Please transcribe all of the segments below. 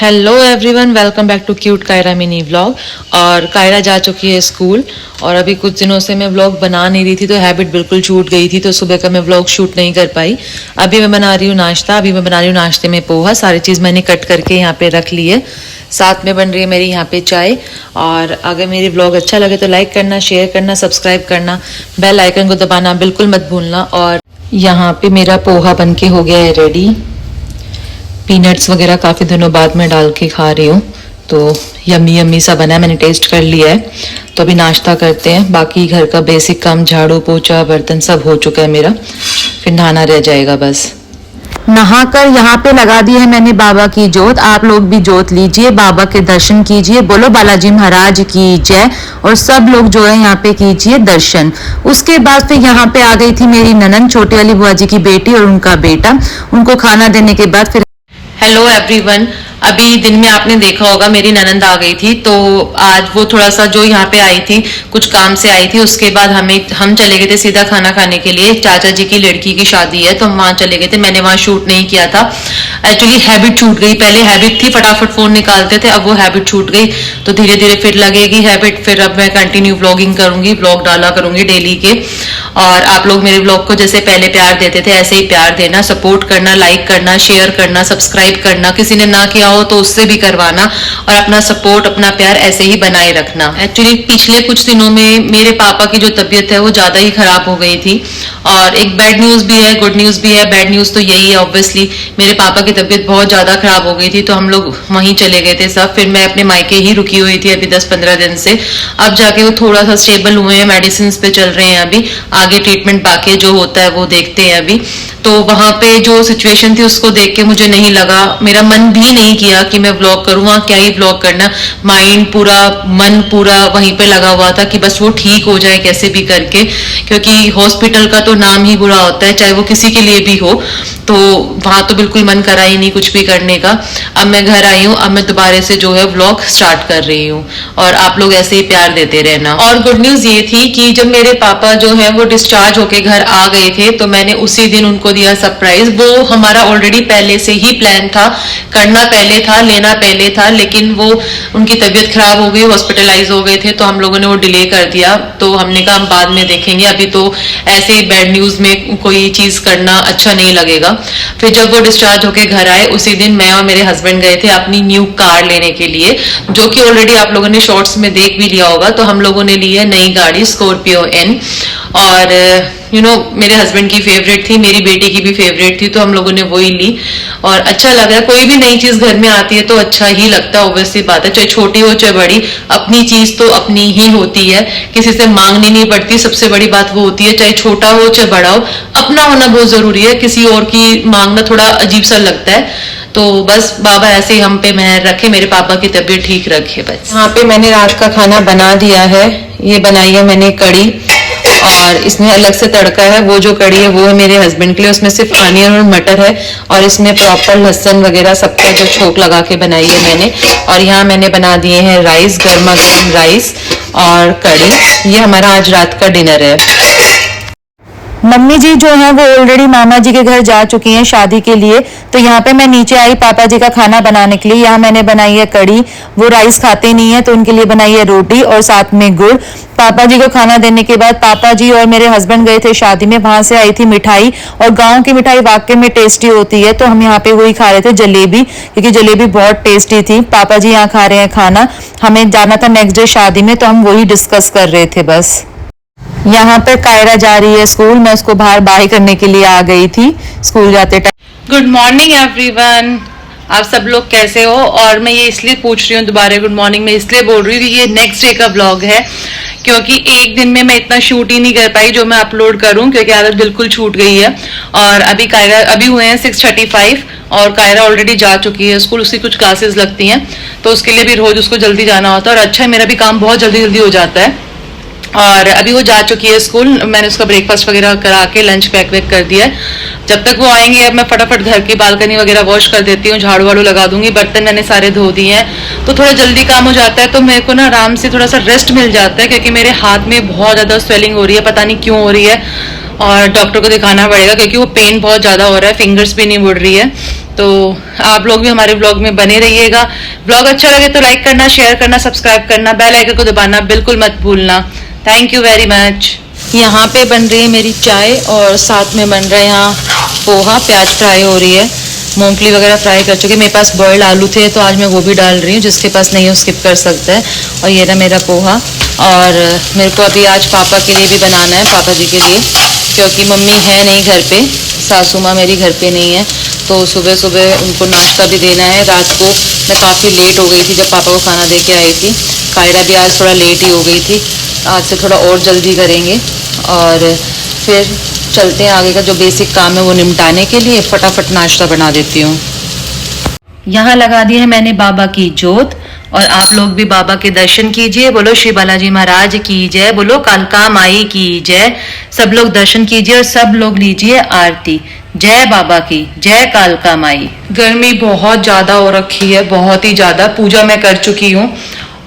Hello everyone, welcome back to cute Kaira mini vlog. और कायरा जा चुकी है स्कूल और अभी कुछ दिनों से मैं व्लॉग बना नहीं रही थी तो हैबिट बिल्कुल छूट गई थी, तो सुबह का मैं व्लॉग शूट नहीं कर पाई। अभी मैं बना रही हूँ नाश्ता। अभी मैं बना रही हूँ नाश्ते में पोहा। सारी चीज़ मैंने कट करके यहाँ पे रख ली है। साथ में बन रही है मेरी यहाँ पे चाय। और अगर मेरी व्लॉग अच्छा लगे तो लाइक करना, शेयर करना, सब्सक्राइब करना, बेल आइकन को दबाना बिल्कुल मत भूलना। और यहाँ पे मेरा पोहा बन के हो गया है रेडी। पीनट्स वगैरह काफ़ी दिनों बाद मैं डाल के खा रही हूँ, तो यम्मी यम्मी सा बना है। मैंने टेस्ट कर लिया है। तो अभी नाश्ता करते हैं। बाकी घर का बेसिक काम, झाड़ू पोछा बर्तन सब हो चुका है मेरा, फिर नहाना रह जाएगा बस। नहाकर यहाँ पे लगा दी है मैंने बाबा की जोत। आप लोग भी जोत लीजिए, बाबा के दर्शन कीजिए, बोलो बालाजी महाराज की जय। और सब लोग जो है यहाँ पे कीजिए दर्शन। उसके बाद फिर यहाँ पे आ गई थी मेरी ननंद, छोटी वाली बुआ जी की बेटी और उनका बेटा। उनको खाना देने के बाद फिर हेलो एवरीवन, अभी दिन में आपने देखा होगा मेरी ननंद आ गई थी, तो आज वो थोड़ा सा जो यहाँ पे आई थी कुछ काम से आई थी। उसके बाद हम चले गए थे सीधा खाना खाने के लिए। चाचा जी की लड़की की शादी है तो हम वहाँ चले गए थे। मैंने वहाँ शूट नहीं किया था, एक्चुअली हैबिट छूट गई। पहले हैबिट थी फटाफट फोन निकालते थे, अब वो हैबिट छूट गई तो धीरे धीरे फिर लगेगी हैबिट। फिर अब मैं कंटिन्यू व्लॉगिंग करूंगी, व्लॉग डाला करूंगी डेली के। और आप लोग मेरे व्लॉग को जैसे पहले प्यार देते थे ऐसे ही प्यार देना, सपोर्ट करना, लाइक करना, शेयर करना, सब्सक्राइब करना। किसी ने ना किया हो तो उससे भी करवाना और अपना सपोर्ट, अपना प्यार ऐसे ही बनाए रखना। एक्चुअली पिछले कुछ दिनों में मेरे पापा की जो तबीयत है वो ज्यादा ही खराब हो गई थी। और एक बैड न्यूज भी है, गुड न्यूज भी है। बैड न्यूज तो यही है ऑब्वियसली, मेरे पापा की तबीयत बहुत ज्यादा खराब हो गई थी तो हम लोग वहीं चले गए थे सब। फिर मैं अपने मायके ही रुकी हुई थी अभी 10-15 दिन से। अब जाके वो थोड़ा सा स्टेबल हुए हैं, मेडिसिन पे चल रहे हैं। अभी आगे ट्रीटमेंट बाकी जो होता है वो देखते हैं अभी। तो वहां पे जो सिचुएशन थी उसको देख के मुझे नहीं लगा, मेरा मन भी नहीं किया कि मैं व्लॉग करूँ। वहां क्या ही व्लॉग करना, माइंड पूरा, मन पूरा वहीं पे लगा हुआ था कि बस वो ठीक हो जाए कैसे भी करके। क्योंकि हॉस्पिटल का तो नाम ही बुरा होता है, चाहे वो किसी के लिए भी हो। तो वहां तो बिल्कुल मन करा ही नहीं कुछ भी करने का। अब मैं घर आई हूँ, अब मैं दोबारा से जो है व्लॉग स्टार्ट कर रही हूँ और आप लोग ऐसे ही प्यार देते रहना। और गुड न्यूज ये थी कि जब मेरे पापा जो है वो डिस्चार्ज होके घर आ गए थे तो मैंने उसी दिन उनको दिया सरप्राइज। वो हमारा ऑलरेडी पहले से ही प्लान था, करना पहले था, लेना पहले था, लेकिन वो उनकी तबीयत खराब हो गई, हॉस्पिटलाइज हो गए थे तो हम लोगों ने वो डिले कर दिया। तो हमने कहा हम बाद में देखेंगे, अभी तो ऐसे ही बैड न्यूज में कोई चीज करना अच्छा नहीं लगेगा। फिर जब वो डिस्चार्ज होके घर आए उसी दिन मैं और मेरे हस्बैंड गए थे अपनी न्यू कार लेने के लिए, जो कि ऑलरेडी आप लोगों ने शॉर्ट्स में देख भी लिया होगा। तो हम लोगों ने ली है नई गाड़ी स्कॉर्पियो एन। और मेरे हस्बैंड की फेवरेट थी, मेरी बेटी की भी फेवरेट थी, तो हम लोगों ने वही ली और अच्छा लगा। कोई भी नई चीज घर में आती है तो अच्छा ही लगता है, ऑब्वियसली बात है, चाहे छोटी हो चाहे बड़ी, अपनी चीज तो अपनी ही होती है, किसी से मांगनी नहीं पड़ती। सबसे बड़ी बात वो होती है, चाहे छोटा हो चाहे बड़ा हो, अपना होना बहुत जरूरी है। किसी और की मांगना थोड़ा अजीब सा लगता है। तो बस बाबा ऐसे ही हम पे मेहर रखे, मेरे पापा की तबीयत ठीक रखे बस। यहाँ पे मैंने रात का खाना बना दिया है। ये बनाई है मैंने कड़ी और इसमें अलग से तड़का है। वो जो कड़ी है वो है मेरे हस्बैंड के लिए, उसमें सिर्फ अनियन और मटर है और इसमें प्रॉपर लहसुन वगैरह सबका जो छोक लगा के बनाई है मैंने। और यहाँ मैंने बना दिए हैं राइस, गर्मा गर्म राइस और कड़ी। ये हमारा आज रात का डिनर है। मम्मी जी जो है वो ऑलरेडी मामा जी के घर जा चुकी हैं शादी के लिए। तो यहाँ पे मैं नीचे आई पापा जी का खाना बनाने के लिए। यहाँ मैंने बनाई है कड़ी, वो राइस खाते नहीं है तो उनके लिए बनाई है रोटी और साथ में गुड़। पापा जी को खाना देने के बाद पापा जी और मेरे हस्बैंड गए थे शादी में, वहां से आई थी मिठाई। और गाँव की मिठाई वाकई में टेस्टी होती है, तो हम यहाँ पे वही खा रहे थे, जलेबी, क्योंकि जलेबी बहुत टेस्टी थी। पापा जी यहाँ खा रहे हैं खाना। हमें जाना था नेक्स्ट डे शादी में तो हम वही डिस्कस कर रहे थे बस। यहाँ पर कायरा जा रही है स्कूल, मैं उसको बाहर बाय करने के लिए आ गई थी स्कूल जाते टाइम। गुड मॉर्निंग एवरीवन, आप सब लोग कैसे हो? और मैं ये इसलिए पूछ रही हूँ दोबारा गुड मॉर्निंग, मैं इसलिए बोल रही हूँ कि ये नेक्स्ट डे का ब्लॉग है, क्योंकि एक दिन में मैं इतना शूट ही नहीं कर पाई जो मैं अपलोड करूँ, क्योंकि आदत बिल्कुल छूट गई है। और अभी हुए हैं 6:35 और कायरा ऑलरेडी जा चुकी है स्कूल। उसकी कुछ क्लासेस लगती हैं तो उसके लिए भी रोज उसको जल्दी जाना होता है। और अच्छा मेरा भी काम बहुत जल्दी जल्दी हो जाता है। और अभी वो जा चुकी है स्कूल, मैंने उसका ब्रेकफास्ट वगैरह करा के लंच पैक वैक कर दिया है। जब तक वो आएंगे अब मैं फटाफट घर की बालकनी वगैरह वॉश कर देती हूँ, झाड़ू वाड़ू लगा दूंगी। बर्तन मैंने सारे धो दिए हैं तो थोड़ा जल्दी काम हो जाता है। तो मेरे को ना आराम से थोड़ा सा रेस्ट मिल जाता है, क्योंकि मेरे हाथ में बहुत ज्यादा स्वेलिंग हो रही है, पता नहीं क्यों हो रही है। और डॉक्टर को दिखाना पड़ेगा क्योंकि वो पेन बहुत ज़्यादा हो रहा है, फिंगर्स भी नहीं मुड़ रही है। तो आप लोग भी हमारे ब्लॉग में बने रहिएगा। ब्लॉग अच्छा लगे तो लाइक करना, शेयर करना, सब्सक्राइब करना, बेल आइकन को दबाना बिल्कुल मत भूलना। Thank you very much. यहाँ पे बन रही है मेरी चाय और साथ में बन रहा है यहाँ पोहा, प्याज फ्राई हो रही है, मूंगफली वगैरह फ्राई कर चुके। मेरे पास बॉइल्ड आलू थे तो आज मैं वो भी डाल रही हूँ, जिसके पास नहीं है स्किप कर सकता है। और ये रहा मेरा पोहा। और मेरे को अभी आज पापा के लिए भी बनाना है, पापा जी के लिए, क्योंकि मम्मी है नहीं घर पे, सासू माँ मेरी घर पे नहीं है, तो सुबह सुबह उनको नाश्ता भी देना है। रात को मैं काफ़ी लेट हो गई थी जब पापा को खाना दे के आई थी। कायरा भी आज थोड़ा लेट ही हो गई थी, आज से थोड़ा और जल्दी करेंगे और फिर चलते हैं आगे का जो बेसिक काम है वो निपटाने के लिए। फटाफट नाश्ता बना देती हूँ। यहाँ लगा दी है मैंने बाबा की जोत और आप लोग भी बाबा के दर्शन कीजिए। बोलो श्री बालाजी महाराज की जय, बोलो कालका माई की जय। सब लोग दर्शन कीजिए और सब लोग लीजिए आरती। जय बाबा की जय, कालका माई। गर्मी बहुत ज्यादा हो रखी है, बहुत ही ज्यादा। पूजा मैं कर चुकी हूँ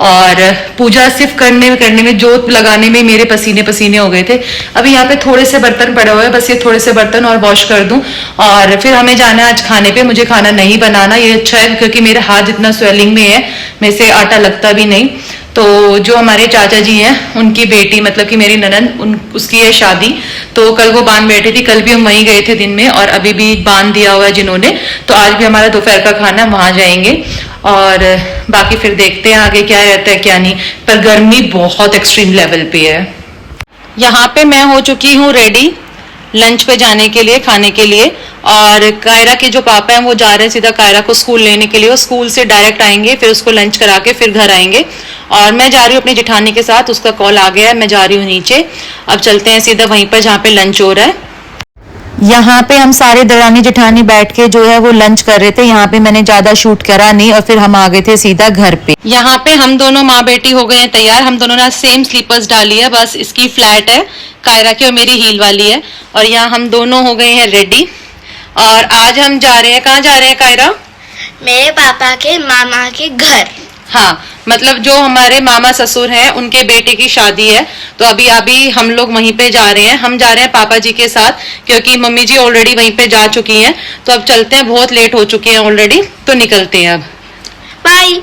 और पूजा सिर्फ करने में जोत लगाने में मेरे पसीने पसीने हो गए थे। अभी यहाँ पे थोड़े से बर्तन पड़े हुए हैं, बस ये थोड़े से बर्तन और वॉश कर दूं और फिर हमें जाना है आज खाने पे। मुझे खाना नहीं बनाना, ये अच्छा है क्योंकि मेरे हाथ इतना स्वेलिंग में है, मेरे से आटा लगता भी नहीं। तो जो हमारे चाचा जी हैं उनकी बेटी, मतलब कि मेरी ननद, उसकी है शादी, तो कल वो बांध बैठी थी। कल भी हम वहीं गए थे दिन में और अभी भी बांध दिया हुआ है जिन्होंने, तो आज भी हमारा दोपहर का खाना वहां जाएंगे और बाकी फिर देखते हैं आगे क्या रहता है क्या नहीं। पर गर्मी बहुत एक्सट्रीम लेवल पे है। यहाँ पे मैं हो चुकी हूँ रेडी लंच पे जाने के लिए, खाने के लिए। और कायरा के जो पापा हैं वो जा रहे हैं सीधा कायरा को स्कूल लेने के लिए। वो स्कूल से डायरेक्ट आएंगे, फिर उसको लंच करा के फिर घर आएंगे। और मैं जा रही हूँ अपनी जेठानी के साथ, उसका कॉल आ गया है, मैं जा रही हूँ नीचे। अब चलते हैं सीधा वहीं पर जहाँ पे लंच हो रहा है। यहाँ पे हम सारे दरानी जेठानी बैठ के जो है वो लंच कर रहे थे। यहाँ पे मैंने ज्यादा शूट करा नहीं और फिर हम आ गए थे सीधा घर पे। यहाँ पे हम दोनों माँ बेटी हो गए हैं तैयार। हम दोनों ने सेम स्लीपर्स डाली है, बस इसकी फ्लैट है कायरा की और मेरी हील वाली है। और यहाँ हम दोनों हो गए हैं रेडी और आज हम जा रहे हैं, कहाँ जा रहे हैं कायरा? मेरे पापा के मामा के घर। हाँ, मतलब जो हमारे मामा ससुर हैं उनके बेटे की शादी है, तो अभी हम लोग वहीं पे जा रहे हैं। हम जा रहे हैं पापा जी के साथ क्योंकि मम्मी जी ऑलरेडी वहीं पे जा चुकी हैं। तो अब चलते हैं, बहुत लेट हो चुके हैं ऑलरेडी, तो निकलते हैं अब। बाय।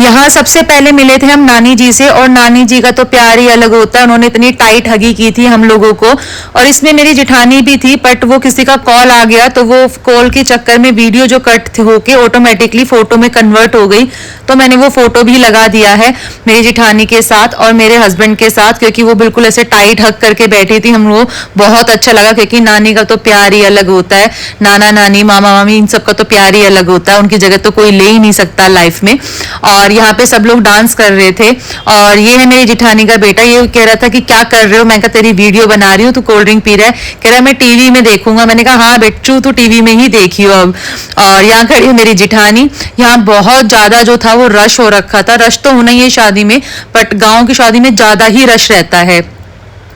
यहाँ सबसे पहले मिले थे हम नानी जी से और नानी जी का तो प्यार ही अलग होता है। उन्होंने इतनी टाइट हगी की थी हम लोगों को और इसमें मेरी जेठानी भी थी, बट वो किसी का कॉल आ गया तो वो कॉल के चक्कर में वीडियो जो कट होके ऑटोमेटिकली फोटो में कन्वर्ट हो गई। तो मैंने वो फोटो भी लगा दिया है मेरी जेठानी के साथ और मेरे हस्बैंड के साथ, क्योंकि वो बिल्कुल ऐसे टाइट हक करके बैठी थी। हम लोग बहुत अच्छा लगा क्योंकि नानी का तो प्यार ही अलग होता है। नाना नानी मामा मामी इन सब का तो प्यार ही अलग होता है, उनकी जगह तो कोई ले ही नहीं सकता लाइफ में। और यहाँ पे सब लोग डांस कर रहे थे और ये है मेरी जेठानी का बेटा। ये कह रहा था कि क्या कर रहे हो, मैं कहा तेरी वीडियो बना रही हूँ, तू कोल्ड ड्रिंक पी रहा है। कह रहा है मैं टीवी में देखूंगा। मैंने कहा हाँ बेटू तू टीवी में ही देखियो अब। और यहाँ खड़ी है मेरी जेठानी। यहाँ बहुत ज्यादा जो था वो रश हो रखा था। रश तो होना ही है शादी में, बट गाँव की शादी में ज्यादा ही रश रहता है।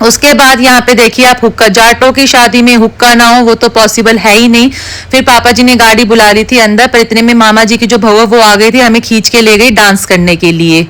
उसके बाद यहाँ पे देखिए आप हुक्का, जाटों की शादी में हुक्का ना हो वो तो पॉसिबल है ही नहीं। फिर पापा जी ने गाड़ी बुला ली थी अंदर, पर इतने में मामा जी की जो बहू वो आ गई थी, हमें खींच के ले गई डांस करने के लिए।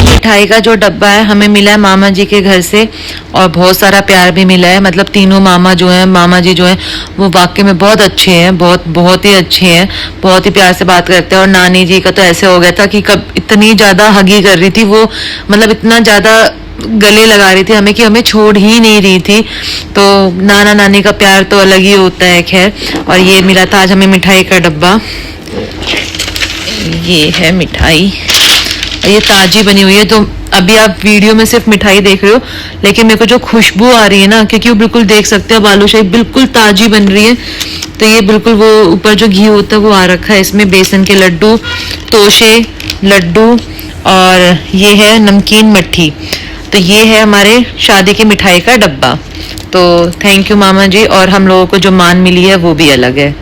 मिठाई का जो डब्बा है हमें मिला है मामा जी के घर से और बहुत सारा प्यार भी मिला है। मतलब तीनों मामा जी जो हैं वो वाकई में बहुत अच्छे हैं, बहुत ही अच्छे हैं, बहुत ही प्यार से बात करते हैं। और नानी जी का तो ऐसे हो गया था कि कब इतनी ज्यादा हगी कर रही थी वो, मतलब इतना ज्यादा गले लगा रही थी हमें कि हमें छोड़ ही नहीं रही थी। तो नाना नानी का प्यार तो अलग ही होता है। खैर, और ये मिला था आज हमें मिठाई का डब्बा। ये है मिठाई, ये ताजी बनी हुई है। तो अभी आप वीडियो में सिर्फ मिठाई देख रहे हो, लेकिन मेरे को जो खुशबू आ रही है ना, क्योंकि वो बिल्कुल देख सकते हो बालूशाही बिल्कुल ताजी बन रही है। तो ये बिल्कुल वो ऊपर जो घी होता है वो आ रखा है, इसमें बेसन के लड्डू, तोशे लड्डू, और ये है नमकीन मट्ठी। तो ये है हमारे शादी की मिठाई का डब्बा। तो थैंक यू मामा जी, और हम लोगों को जो मान मिली है वो भी अलग है।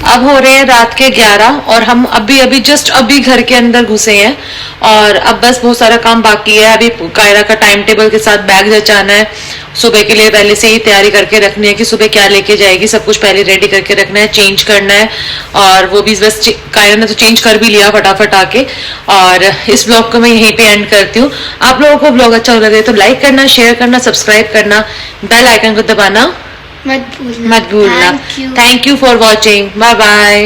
अब हो रहे हैं रात के 11 और हम अभी जस्ट अभी घर के अंदर घुसे हैं और अब बस बहुत सारा काम बाकी है। अभी कायरा का टाइम टेबल के साथ बैग जचाना है, सुबह के लिए पहले से ही तैयारी करके रखनी है कि सुबह क्या लेके जाएगी, सब कुछ पहले रेडी करके रखना है, चेंज करना है। और वो भी बस कायरा ने तो चेंज कर भी लिया फटाफट आके। और इस ब्लॉग को मैं यहीं पे एंड करती हूँ। आप लोगों को ब्लॉग अच्छा लगे तो लाइक करना, शेयर करना, सब्सक्राइब करना, बेल आइकन को दबाना मत भूलना। मत भूलना। Thank you. Thank you for watching. Bye bye.